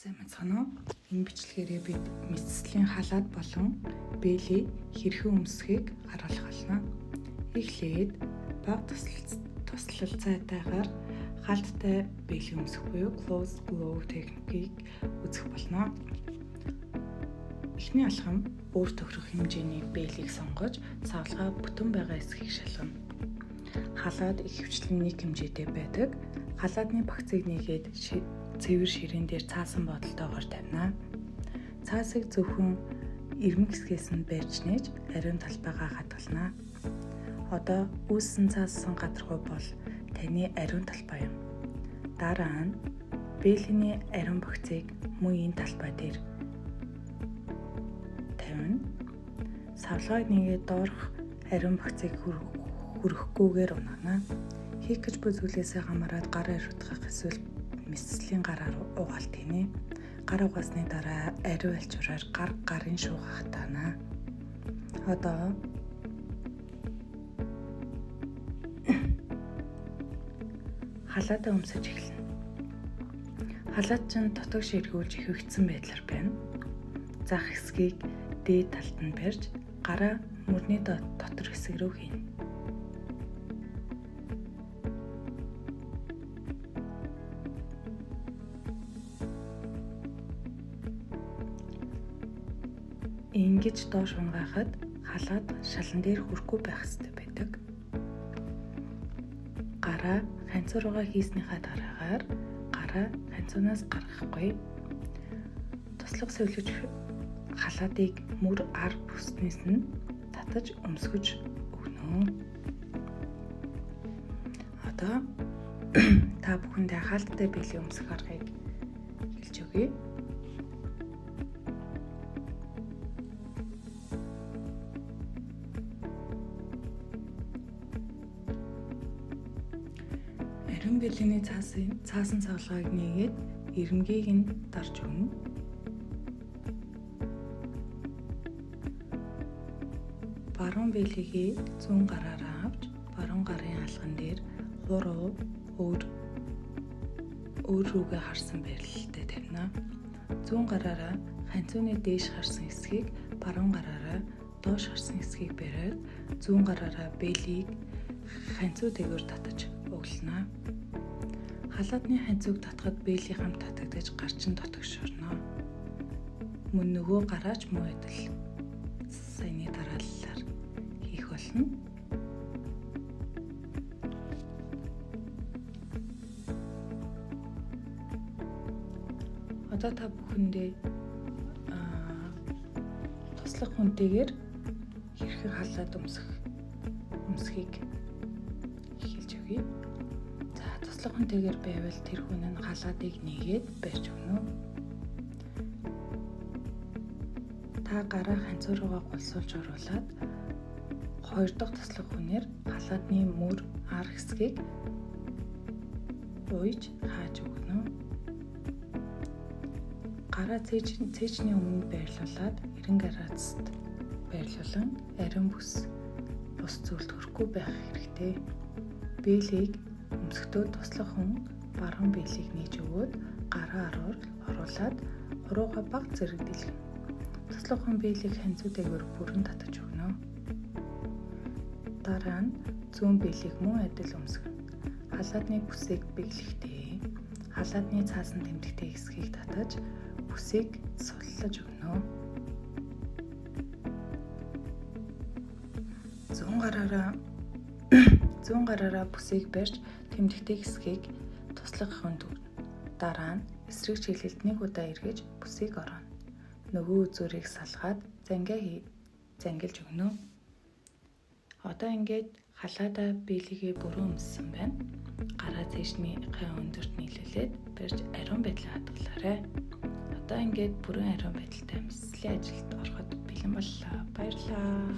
Сайн мэцгэнэ. Энэ бичлэгээрээ бид мэдслийн халаад болон бэлий хэрхэн өмсөхийг харуулах болно. Эхлээд бага туслалцаатайгаар халдтай бэлий өмсөх буюу close blow техникийг үзэх болно. Эхний алхам өөр тохирох хэмжээний бэлийг сонгож савлгаа бүтэн байгаа хэсгийг шалгана. Халаад их хвчлэн нэг хэмжээтэй байдаг. Халаадны багцыг нээгээд цэвэр ширээн дээр цаасан бодолтойгоор тавина. Цаасыг зөвхөн ирмэг хэсгээс нь барьж нээж ариун талбайгаа хадгална. Одоо үүссэн цаасан гадаргуу бол таны ариун талбай юм. Дараа нь бэлгийн ариун багцыг мөн энэ талбай дээр тавина. Савлгааг нэгээд доорх ариун багцыг хүрхгүйгээр унаана. Хийх гэж буй зүйлээсээ хамаарат гар ариутгах эсвэл мэдслийн гараар угаалт хийнэ. Гар угаасны дараа ариун альчураар гарын шуугах таана. Одоо халаадаа өмсөж эхэлнэ. Халаад чинь дотогш эргүүлж хөвгцсөн байдлаар байна. Зах хэсгийг дээд талд нь барьж гараа мөрний дотор хэсэг рүү хийнэ. Ингэж доош унгаахад халаад шалан дээр хүрэхгүй байх ёстой байдаг. Гараа ханцуу руугаа хийснийхаа дараагаар гараа ханцуунаас гаргахгүй. Туслах сувлж халаадыг мөр ар бүснээс нь татаж өмсгөж өгнө. Одоо та бүхэндээ хаалттай бэлий өмсөх аргыг хэлж өгье. Ариун бэлгийн цаасан савлгааг нээгээд ирмгийг нь дарж өгнө. Баруун бэлгийг зүүн гараараа авч баруун гарын алган дээр хуруу өөр рүүгээ харсан байрлалтай тавина. Зүүн гараараа ханцууны дээш харсан хэсгийг, баруун гараараа доош харсан хэсгийг бариад зүүн гараараа бэлийг ханцуу дээгүүр татаж өглөнө. Халаадны ханцууг татахад бэлийн хамт татагдаж гарчин дотогшорно. Мөн нөгөө гараач муу адил саяны дарааллаар хийх болно. Одоо та бүхэндээ туслах хүнтэйгээр хэрхэн халаад өмсөхийг хэлж өгье. Туслах хүнтэйгээр байвал тэр хүн нь халаадыг нээгээд барьж өгнө. Та гараа ханцуу руугаа голсуулж оруулаад хоёр дахь туслах хүнээр халаадны мөр ар хэсгийг уйж хааж өгнө. Гараа цээжний өмнө байрлуулад эрен гараацд байрлуулан ариун бус зүйлд хүрэхгүй байх хэрэгтэй. Бэлийг өмсөхдөө туслах хүн баруун бэлийг нээж өгөөд гараа оруулаад хурууга бага зэрэг дэлгэнэ. Туслах хүн бэлийг ханцуу дээгүүр бүрэн татаж өгнө. Дараа нь зүүн бэлийг мөн адил өмсгөнө. Халаадны бүсийг бэглэхдээ халаадны цаасан тэмдэгтэй хэсгийг татаж бүсийг суллаж өгнө. Зүүн гараараа бүсийг барьж тэмдэгтэй хэсгийг туслах хүнд өгнө. Дараа нь эсрэг чиглэлд нэг удаа эргэж бүсийг орооно. Нөгөө үзүүрийг салгаад зангилж өгнө. Одоо ингээд халаадаа бэлийгээ бүрэн өмссөн байна. Гараа цээжнийхээ өндөрт нийлүүлээд барьж ариун байдлаа хадгалаарай. Одоо ингээд бүрэн ариун байдалтай мэдслийн ажилд ороход бэлэн боллоо. Баярлалаа.